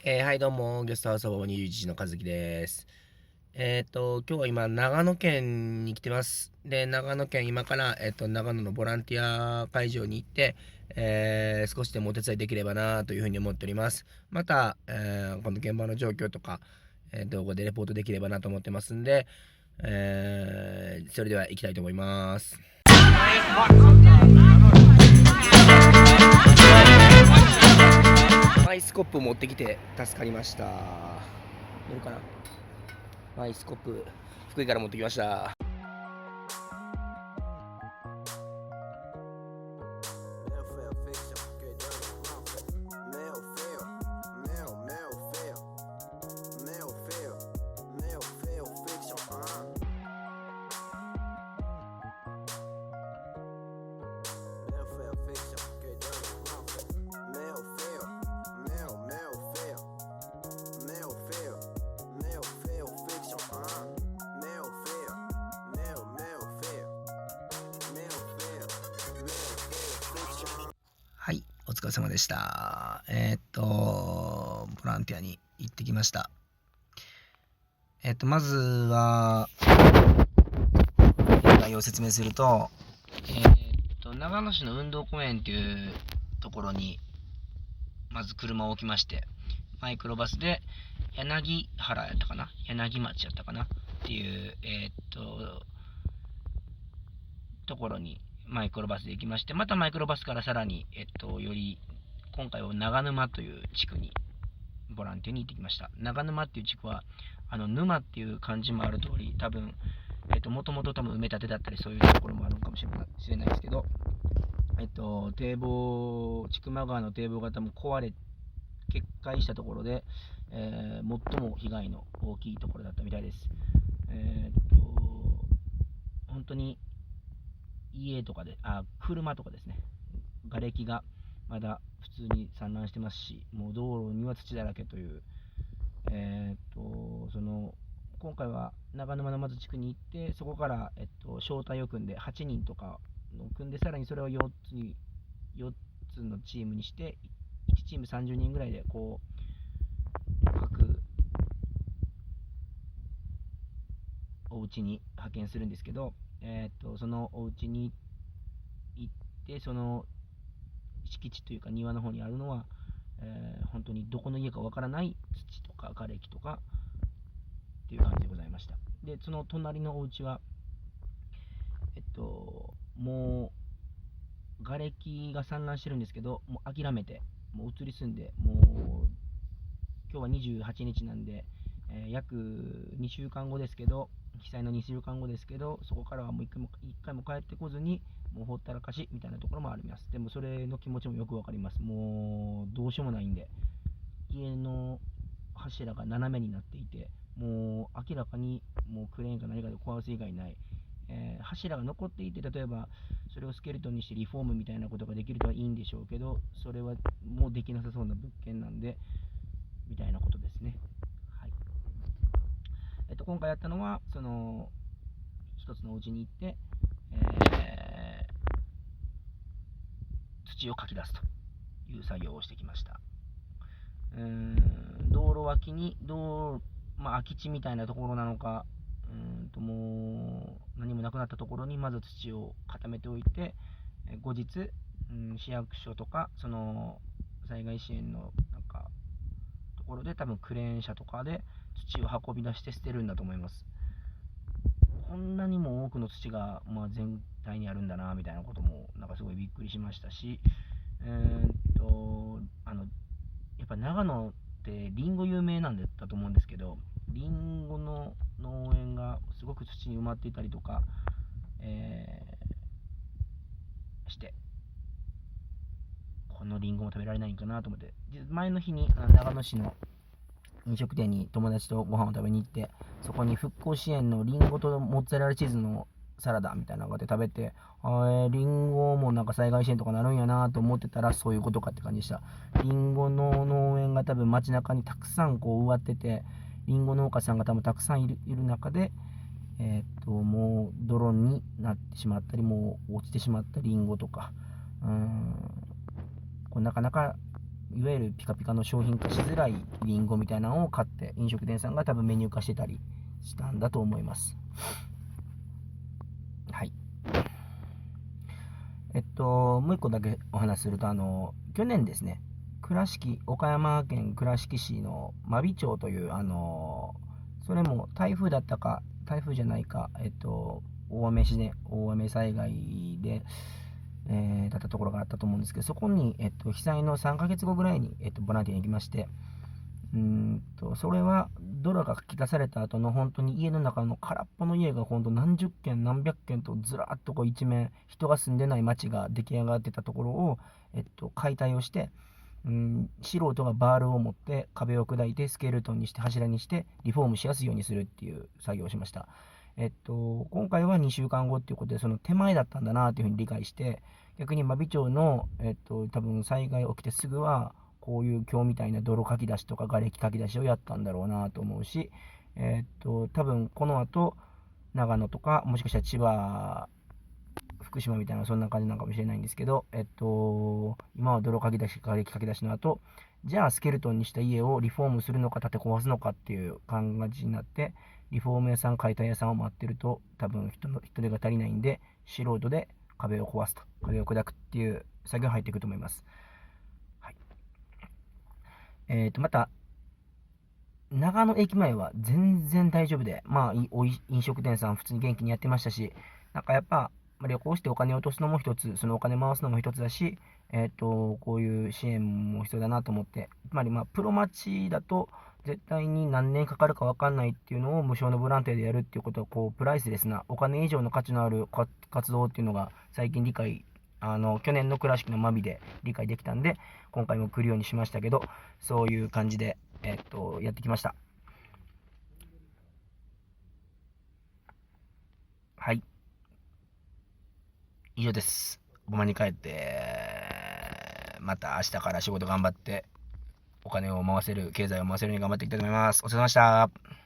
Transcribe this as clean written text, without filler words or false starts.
はい、どうも、ゲストハウスほぼ21時の和樹です。今日は今、長野県に来てます。で、長野県、今から、長野のボランティア会場に行って、少しでもお手伝いできればなというふうに思っております。また、この現場の状況とか、動画でレポートできればなと思ってますんで、それでは行きたいと思います。マイスコップ持ってきて助かりました。見るかな。マイスコップ、福井から持ってきました。はい、お疲れ様でした。ボランティアに行ってきました。まずは、概要を説明すると、長野市の運動公園っていうところに、まず車を置きまして、マイクロバスで、柳原やったかな、柳町やったかなっていう、ところにマイクロバスで行きまして、またマイクロバスからさらに、より今回は長沼という地区にボランティアに行ってきました。長沼っていう地区は沼っていう漢字もある通り、多分もともと多分埋め立てだったりそういうところもあるのかもしれないですけど、堤防、千曲川の堤防が多分決壊したところで、最も被害の大きいところだったみたいです。本当に家とかで、車とかですね、瓦礫がまだ普通に散乱してますし、もう道路には土だらけという、今回は長沼の松地区に行って、そこから、招待を組んで、8人とかの組んで、さらにそれを4つのチームにして、1チーム30人ぐらいで、各お家に派遣するんですけど、そのお家に行って、その敷地というか庭の方にあるのは、本当にどこの家かわからない土とか瓦礫とかっていう感じでございました。で、その隣のお家は、もう瓦礫が散乱してるんですけど、もう諦めて、もう移り住んで、もう今日は28日なんで、約2週間後ですけど、被災の2週間後ですけど、そこからはもう1回も帰ってこずに、もうほったらかしみたいなところもあります。でもそれの気持ちもよくわかります。もうどうしようもないんで、家の柱が斜めになっていて、もう明らかにもうクレーンか何かで壊す以外ない、柱が残っていて、例えばそれをスケルトンにしてリフォームみたいなことができるとはいいんでしょうけど、それはもうできなさそうな物件なんで、みたいなことですね。はい。今回やったのは、その一つのお家に行って、土をかき出すという作業をしてきました。道路脇に空き地みたいなところなのか、もう何もなくなったところにまず土を固めておいて、後日、市役所とかその災害支援のなんかところで多分クレーン車とかで土を運び出して捨てるんだと思います。こんなにも多くの土が、全体にあるんだなみたいなこともなんかすごいびっくりしましたし、やっぱ長野ってリンゴ有名なんだと思うんですけど、リンゴの農園がすごく土に埋まっていたりとか、して、このリンゴも食べられないんかなと思って、前の日に長野市の飲食店に友達とご飯を食べに行って、そこに復興支援のリンゴとモッツァレラチーズのサラダみたいなのがあって食べて、リンゴもなんか災害支援とかなるんやなと思ってたら、そういうことかって感じでした。リンゴの農園が多分街中にたくさん植わってて、リンゴ農家さんが多分たくさんいる中で、もう泥になってしまったり、もう落ちてしまったリンゴとか、なかなかいわゆるピカピカの商品化しづらいリンゴみたいなのを買って飲食店さんが多分メニュー化してたりしたんだと思います。はい。もう一個だけお話しすると、去年ですね、岡山県倉敷市の真備町という、それも台風だったか、台風じゃないか、大雨災害で、だったところがあったと思うんですけど、そこに、被災の3ヶ月後ぐらいに、ボランティアに行きまして、それは泥がかき出された後の本当に家の中の空っぽの家が本当何十軒何百軒とずらっとこう一面人が住んでない町が出来上がってたところを、解体をして、素人がバールを持って壁を砕いてスケルトンにして柱にしてリフォームしやすいようにするっていう作業をしました。今回は2週間後っていうことでその手前だったんだなというふうに理解して、逆に真備町の、多分災害起きてすぐはこういう今日みたいな泥かき出しとか瓦礫かき出しをやったんだろうなと思うし、多分この後長野とかもしかしたら千葉福島みたいなそんな感じなのかもしれないんですけど、今は泥かき出し瓦礫かき出しの後、じゃあスケルトンにした家をリフォームするのか建て壊すのかっていう感じになって、リフォーム屋さん解体屋さんを待ってると多分人手が足りないんで、素人で壁を壊すと壁を砕くっていう作業が入っていくと思います。はい。また長野駅前は全然大丈夫で、まあ、飲食店さん普通に元気にやってましたし、なんかやっぱ、旅行してお金を落とすのも一つ、そのお金回すのも一つだし、こういう支援も必要だなと思って、つまり、プロ町だと、絶対に何年かかるか分かんないっていうのを無償のボランティアでやるっていうことは、こう、プライスレスな、お金以上の価値のある活動っていうのが、最近去年の倉敷の真備で理解できたんで、今回も来るようにしましたけど、そういう感じで、やってきました。はい。以上です。ごまに帰って、また明日から仕事頑張って、お金を回せる、経済を回せるように頑張っていきたいと思います。お疲れ様でした。